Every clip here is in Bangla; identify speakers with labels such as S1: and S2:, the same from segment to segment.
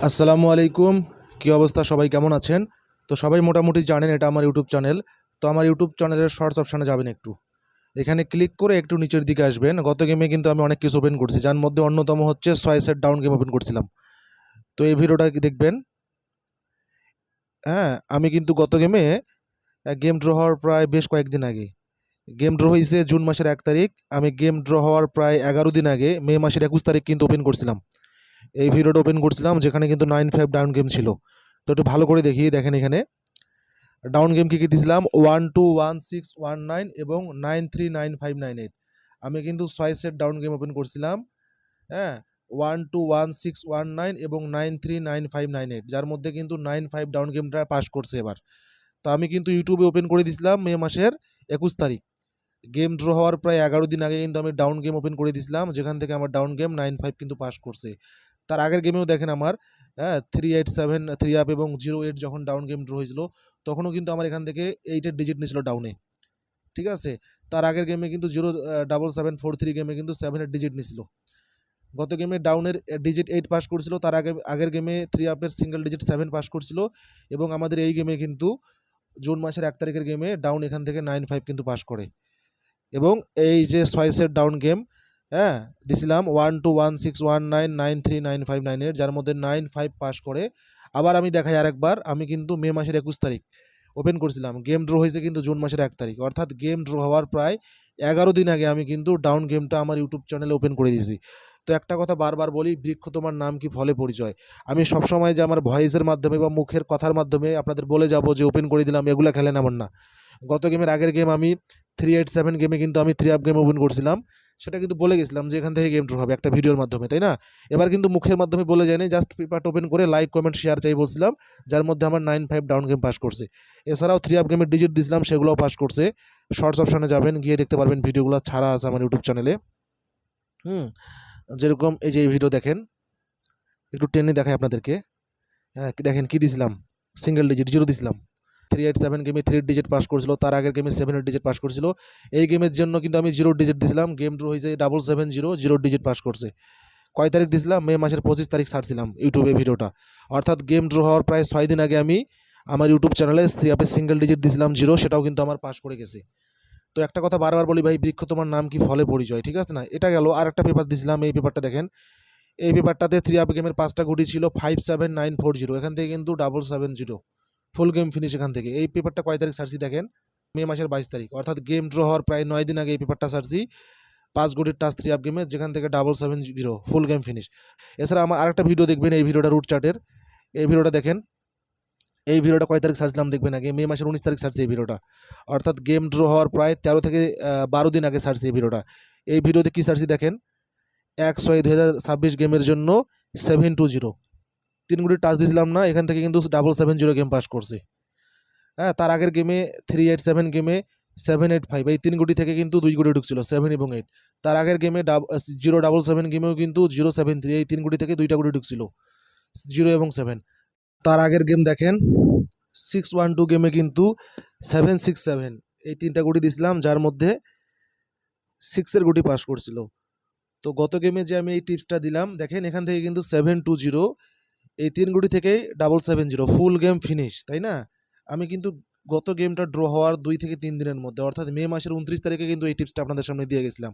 S1: আসসালামু আলাইকুম। কী অবস্থা, সবাই কেমন আছেন? তো সবাই মোটামুটি জানেন এটা আমার ইউটিউব চ্যানেল। তো আমার ইউটিউব চ্যানেলের শর্টস অপশানে যাবেন একটু। এখানে ক্লিক করে একটু নিচের দিকে আসবেন। গত গেমে কিন্তু আমি অনেক কিছু ওপেন করছি, যার মধ্যে অন্যতম হচ্ছে ৬ সেট ডাউন গেম ওপেন করছিলাম। তো এই ভিডিওটা দেখবেন। হ্যাঁ, আমি কিন্তু গত গেমে গেম ড্র হওয়ার প্রায় বেশ কয়েকদিন আগে, গেম ড্র হয়েছে জুন মাসের ১ তারিখ। আমি গেম ড্র হওয়ার প্রায় ১১ দিন আগে মে মাসের ২১ তারিখ কিন্তু ওপেন করছিলাম। এই ভিডিওটা ওপেন করছিলাম যেখানে কিন্তু 9-5 ডাউন গেম ছিল। তো একটু ভালো করে দেখি, দেখেন এখানে ডাউন গেম কী কী দিয়েছিলাম 121619 এবং 939598। আমি কিন্তু ৬ সেট ডাউন গেম ওপেন করছিলাম। হ্যাঁ, 121619 এবং 939598, যার মধ্যে কিন্তু 95 ডাউন গেমটা পাস করছে এবার। তো আমি কিন্তু ইউটিউবে ওপেন করে দিয়েছিলাম মে মাসের ২১ তারিখ। গেম ড্র হওয়ার প্রায় ১১ দিন আগে কিন্তু আমি ডাউন গেম ওপেন করে দিয়েছিলাম, যেখান থেকে আমার ডাউন গেম 95 কিন্তু পাস করছে। তার আগের গেমেও দেখেন আমার 387 3 আপ এবং 08 যখন ডাউন গেম ড্র হয়েছিল, তখনও কিন্তু আমার এখান থেকে 8 এর ডিজিট নিয়েছিল ডাউনে। ঠিক আছে? তার আগের গেমে কিন্তু 07743 গেমে কিন্তু 7 এর ডিজিট নিয়েছিল। গত গেমে ডাউনের ডিজিট 8 পাস করছিল, তার আগের গেমে 3 আপের সিঙ্গেল ডিজিট 7 পাস করছিল এবং আমাদের এই গেমে কিন্তু জুন মাসের ১ তারিখের গেমে ডাউন এখান থেকে 95 কিন্তু পাস করে। এবং এই যে ৬ সেট ডাউন গেম, হ্যাঁ, দিছিলাম 121619939598, যার মধ্যে 95 পাস করে। আবার আমি দেখাই আরেকবার, আমি কিন্তু মে মাসের ২১ তারিখ ওপেন করছিলাম। গেম ড্র হয়েছে কিন্তু জুন মাসের ১ তারিখ, অর্থাৎ গেম ড্র হওয়ার প্রায় ১১ দিন আগে আমি কিন্তু ডাউন গেমটা আমার ইউটিউব চ্যানেলে ওপেন করে দিয়েছি। তো একটা কথা বারবার বলি, বৃক্ষ তোমার নাম কি ফলে পরিচয়। আমি সবসময় যে আমার ভয়েসের মাধ্যমে বা মুখের কথার মাধ্যমে আপনাদের বলে যাব যে ওপেন করে দিলাম, এগুলা খেলেন এমন না। গত গেমের আগের গেম আমি 387 গেমে কিন্তু আমি 3 আপ গেম ওপেন করছিলাম। সেটা কিন্তু বলে গেছিলাম যে এখান থেকে গেম ড্র হবে একটা ভিডিওর মাধ্যমে, তাই না? এবার কিন্তু মুখের মাধ্যমে বলে যায়নি, জাস্ট পেপারটা ওপেন করে লাইক, কমেন্ট, শেয়ার চাই বলছিলাম, যার মধ্যে আমার 95 ডাউন গেম পাস করছে। এছাড়াও 3 আপ গেমের ডিজিট দিছিলাম, সেগুলোও পাস করছে। শর্টস অপশনে যাবেন, গিয়ে দেখতে পারবেন ভিডিওগুলো ছাড়া আছে আমার ইউটিউব চ্যানেলে। হুম, যেরকম এই যে এই ভিডিও দেখেন, একটু টেনে দেখাই আপনাদেরকে। হ্যাঁ, দেখেন কি দিছিলাম, সিঙ্গেল ডিজিট 0 দিছিলাম। 387 গেমে 3 ডিজিট পাস করছিল, তার আগের গেমে 7 ডিজিট পাস করছিল। এই গেমের জন্য কিন্তু আমি 0 ডিজিট দিছিলাম। গেম ড্র হয়েছে 770, 0 ডিজিট পাস করছে। কয় তারিখ দিছিলাম? মে মাসের 25 তারিখ ছাড়ছিলাম ইউটিউবে ভিডিওটা। অর্থাৎ গেম ড্র হওয়ার প্রায় 6 দিন আগে আমি আমার ইউটিউব চ্যানেলে 3 আপে সিঙ্গেল ডিজিট দিছিলাম 0, সেটাও কিন্তু আমার পাস করে গেছে। তো একটা কথা বারবার বলি ভাই, বৃক্ষ তোমার নাম কি ফলে পরিচয়, ঠিক আছে না? এটা গেল। আর একটা পেপার দিছিলাম, এই পেপারটা দেখেন। এই পেপারটাতে 3 আপ গেমের 5টা গুটি ছিল 57940, এখান থেকে কিন্তু 770 ফুল গেম ফিনিশ এখান থেকে। এই পেপারটা কয় তারিখ ছাড়ছি দেখেন, মে মাসের 22 তারিখ, অর্থাৎ গেম ড্র হওয়ার প্রায় 9 দিন আগে এই পেপারটা ছাড়ছি। 5 গুটির টাচ 3 আপ গেমে, যেখান থেকে 770 ফুল গেম ফিনিশ। এছাড়া আমার আরেকটা ভিডিও দেখবেন, এই ভিডিওটা রুট চার্টের। এই ভিডিওটা দেখেন। এই ভিডিওটা কয় তারিখ ছাড়ছিলাম দেখবেন আগে, মে মাসের 19 তারিখ ছাড়ছি এই ভিডিওটা। অর্থাৎ গেম ড্র হওয়ার প্রায় 13 থেকে 12 দিন আগে ছাড়ছি এই ভিডিওটা। এই ভিডিওতে কী ছাড়ছি দেখেন, 1/6/2026 গেমের জন্য 720 3 গুটি টাচ দিছিলাম না, এখান থেকে কিন্তু 770 গেম পাস করছে। হ্যাঁ, তার আগের গেমে 387 গেমে 785, এই 3 গুটি থেকে কিন্তু 2 গুটি ঢুকছিল 7 এবং 8। তার আগের গেমে 077 গেমেও কিন্তু 073, এই 3 গুটি থেকে 2টা গুটি ঢুকছিল 0 এবং 7। তার আগের গেম দেখেন 612 গেমে কিন্তু 767, এই 3টা গুটি দিছিলাম, যার মধ্যে 6 এর গুটি পাস করছিল। তো গত গেমে যে আমি এই টিপসটা দিলাম দেখেন, এখান থেকে কিন্তু 720, এই 3 গুটি থেকেই 770 ফুল গেম ফিনিশ, তাই না? আমি কিন্তু গত গেমটা ড্র হওয়ার 2 থেকে 3 দিনের মধ্যে, অর্থাৎ মে মাসের 29 তারিখে কিন্তু এই টিপসটা আপনাদের সামনে দিয়ে গেছিলাম।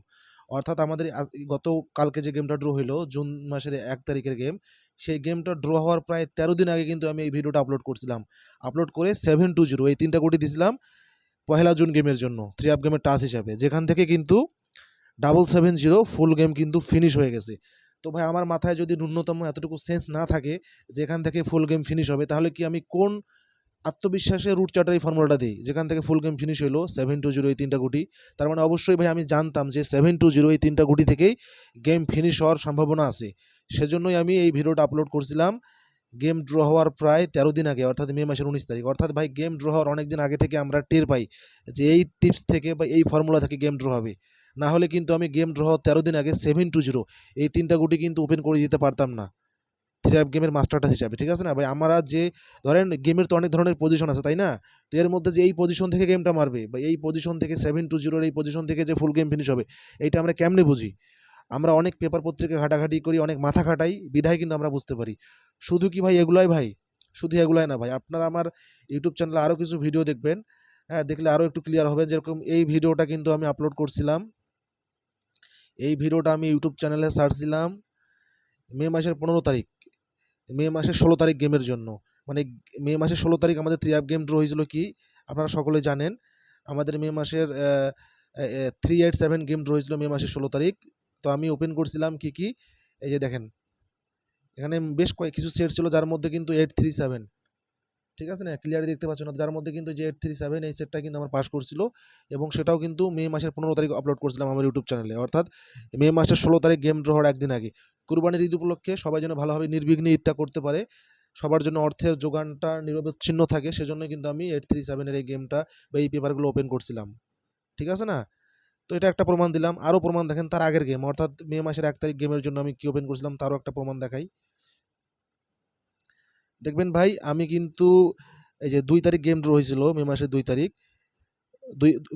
S1: অর্থাৎ আমাদের গত কালকে যে গেমটা ড্র হইলো জুন মাসের 1 তারিখের গেম, সেই গেমটা ড্র হওয়ার প্রায় 13 দিন আগে কিন্তু আমি এই ভিডিওটা আপলোড করছিলাম। আপলোড করে 720 এই 3টা কোটি দিছিলাম পহেলা জুন গেমের জন্য 3 আপ গেমের টাচ হিসাবে, যেখান থেকে কিন্তু 770 ফুল গেম কিন্তু ফিনিশ হয়ে গেছে। তো ভাই আমার মাথায় যদি ন্যূনতম এতটুকু সেন্স না থাকে যেখান থেকে ফুল গেম ফিনিশ হবে, তাহলে কি আমি কোন আত্মবিশ্বাসে রুট চার্টের এই ফর্মুলাটা দিই যেখান থেকে ফুল গেম ফিনিশ হইলো 720 এই 3টা গুটি? তার মানে অবশ্যই ভাই আমি জানতাম যে 720 এই 3টা গুটি থেকেই গেম ফিনিশ হওয়ার সম্ভাবনা আছে। সেজন্যই আমি এই ভিডিওটা আপলোড করছিলাম গেম ড্র হওয়ার প্রায় 13 দিন আগে, অর্থাৎ মে মাসের 19 তারিখ। অর্থাৎ ভাই গেম ড্র হওয়ার অনেক দিন আগে থেকে আমরা টের পাই যে এই টিপস থেকে বা এই ফর্মুলা থেকে গেম ড্র হবে। না হলে কিন্তু আমি গেম ড্র হওয়ার 13 দিন আগে 720 এই 3টা গুটি কিন্তু ওপেন করে দিতে পারতাম না 3 আপ গেমের মাস্টারটাস হিসাবে, ঠিক আছে না ভাই? আমরা যে ধরেন গেমের তো অনেক ধরনের পজিশন আছে, তাই না? তো এর মধ্যে যে এই পজিশন থেকে গেমটা মারবে বা এই পজিশন থেকে 720 এই পজিশন থেকে যে ফুল গেম ফিনিশ হবে, এইটা আমরা কেমনে বুঝি? আমরা অনেক পেপার পত্রিকা ঘাটাঘাটি করি, অনেক মাথা খাটাই, বিধায় কিন্তু আমরা বুঝতে পারি। শুধু কি ভাই এগুলাই ভাই? শুধু এগুলাই না ভাই। আপনারা আমার ইউটিউব চ্যানেলে আরও কিছু ভিডিও দেখবেন, হ্যাঁ? দেখলে আরও একটু ক্লিয়ার হবেন। যেরকম এই ভিডিওটা কিন্তু আমি আপলোড করছিলাম। এই ভিডিওটা আমি ইউটিউব চ্যানেলে সার্চ দিলাম মে মাসের 15 তারিখ। মে মাসের 16 তারিখ গেমের জন্য। মানে মে মাসের 16 তারিখ আমাদের 3 অ্যাপ গেম ড্র হয়েছিল কি? আপনারা সকলেই জানেন। আমাদের মে মাসের 387 গেম ড্র হয়েছিল মে মাসের 16 তারিখ। তো আমি ওপেন করছিলাম কি? এই যে দেখেন, এখানে বেশ কিছু সেট ছিল যার মধ্যে কিন্তু 837, ঠিক আছে না? ক্লিয়ারলি দেখতে পাচ্ছেন না? যার মধ্যে কিন্তু যে 837 এই সেটটা কিন্তু আমার পাস করছিল এবং সেটাও কিন্তু মে মাসের 15 তারিখ আপলোড করছিলাম আমার ইউটিউব চ্যানেলে। অর্থাৎ মে মাসের 16 তারিখ গেম ড্র হওয়ার একদিন আগে। কুরবানির ঈদ উপলক্ষে সবাই যেন ভালোভাবে নির্বিঘ্নে ঈদটা করতে পারে, সবার জন্য অর্থের যোগানটা নিরবচ্ছিন্ন থাকে, সেজন্যই কিন্তু আমি 837 এর এই গেমটা বা এই পেপারগুলো ওপেন করছিলাম। ঠিক আছে না? তো এটা একটা প্রমাণ দিলাম। আরও প্রমাণ দেখেন তার আগের গেম, অর্থাৎ মে মাসের 1 তারিখ গেমের জন্য আমি কি ওপেন করছিলাম তারও একটা প্রমাণ দেখাই। দেখবেন ভাই আমি কিন্তু এই যে 2 তারিখ গেম ড্র হয়েছিল মে মাসের 2 তারিখ।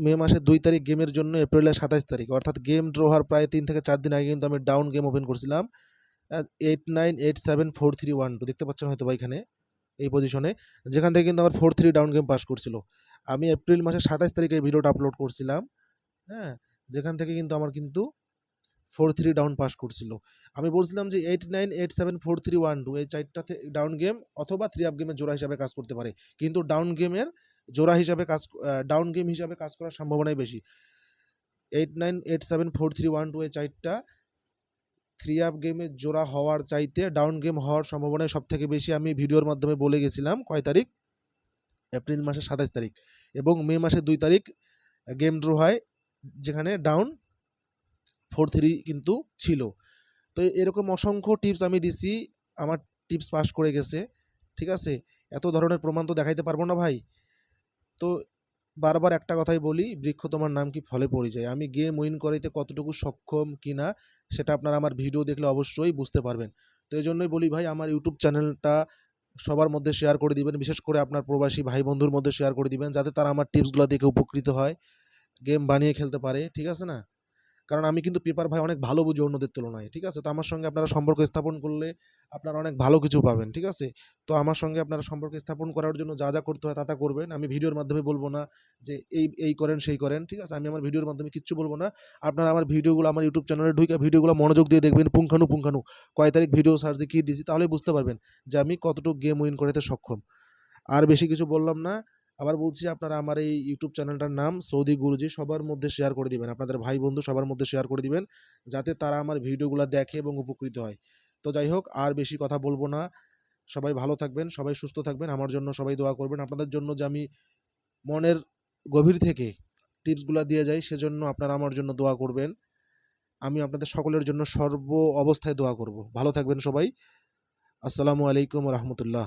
S1: মে মাসের 2 তারিখ গেমের জন্য এপ্রিলের 27 তারিখ, অর্থাৎ গেম ড্র হওয়ার প্রায় 3 থেকে 4 দিন আগে কিন্তু আমি ডাউন গেম ওপেন করছিলাম। 89874312 দেখতে পাচ্ছেন হয়তোবা এখানে এই পজিশনে, যেখান থেকে কিন্তু আমার 4-3 ডাউন গেম পাস করছিল। আমি এপ্রিল মাসের 27 তারিখে এই ভিডিওটা আপলোড করছিলাম, হ্যাঁ? যেখান থেকে কিন্তু আমার কিন্তু 4-3 ডাউন পাস করছিল। আমি বলছিলাম যে 89874312 এই 4টা ডাউন গেম অথবা 3 আপ গেমের জোড়া হিসাবে কাজ করতে পারে। কিন্তু ডাউন গেমের জোড়া হিসাবে ডাউন গেম হিসাবে কাজ করার সম্ভাবনাই বেশি। 89874312 এই 4টা 3 আপ গেমের জোড়া হওয়ার চাইতে ডাউন গেম হওয়ার সম্ভাবনাই সবথেকে বেশি। আমি ভিডিওর মাধ্যমে বলে গেছিলাম কয় তারিখ? এপ্রিল মাসের 27 তারিখ এবং মে মাসের 2 তারিখ গেম ড্র হয়, যেখানে ডাউন 4-3 কিন্তু ছিল। তো এরকম অসংখ্য টিপস আমি দিছি, আমার টিপস পাস করে গেছে। ঠিক আছে? এত ধরনের প্রমাণ তো দেখাইতে পারবো না ভাই। তো বারবার একটা কথাই বলি, বৃক্ষ তোমার নাম কি ফলে পরিচয়। আমি গেম উইন করাইতে কতটুকু সক্ষম কিনা সেটা আপনারা আমার ভিডিও দেখলে অবশ্যই বুঝতে পারবেন। তো এজন্যই বলি ভাই আমার ইউটিউব চ্যানেলটা সবার মধ্যে শেয়ার করে দিবেন। বিশেষ করে আপনার প্রবাসী ভাই বন্ধুর মধ্যে শেয়ার করে দিবেন, যাতে তারা আমার টিপসগুলো দেখে উপকৃত হয়, গেম বানিয়ে খেলতে পারে। ঠিক আছে না? কারণ আমি কিন্তু পেপার ভাই অনেক ভালো বুঝি অন্যদের তুলনায়। ঠিক আছে? তো আমার সঙ্গে আপনারা সম্পর্ক স্থাপন করলে আপনারা অনেক ভালো কিছু পাবেন। ঠিক আছে? তো আমার সঙ্গে আপনারা সম্পর্ক স্থাপন করার জন্য যা করতে হয় তা করবেন। আমি ভিডিওর মাধ্যমে বলব না যে এই করেন সেই করেন। ঠিক আছে? আমি আমার ভিডিওর মাধ্যমে কিচ্ছু বলব না। আপনারা আমার ভিডিওগুলো আমার ইউটিউব চ্যানেলে ঢুইকা ভিডিওগুলো মনোযোগ দিয়ে দেখবেন পুঙ্খানু কয় তারিখ ভিডিও সার্চ দিয়ে কি দিছি, তাহলেই বুঝতে পারবেন যে আমি কতটুকু গেম উইন করাতে সক্ষম। আর বেশি কিছু বললাম না। আবার বলছি আপনারা আমার এই ইউটিউব চ্যানেলটার নাম সৌদি গুরুজি সবার মধ্যে শেয়ার করে দিবেন। আপনাদের ভাই বন্ধু সবার মধ্যে শেয়ার করে দিবেন, যাতে তারা আমার ভিডিওগুলা দেখে এবং উপকৃত হয়। তো যাই হোক আর বেশি কথা বলবো না। সবাই ভালো থাকবেন, সবাই সুস্থ থাকবেন। আমার জন্য সবাই দোয়া করবেন। আপনাদের জন্য যে আমি মনের গভীর থেকে টিপসগুলা দিয়ে যাই, সেজন্য আপনারা আমার জন্য দোয়া করবেন। আমি আপনাদের সকলের জন্য সর্ব অবস্থায় দোয়া করব। ভালো থাকবেন সবাই। আসসালামু আলাইকুম ওয়া রাহমাতুল্লাহ।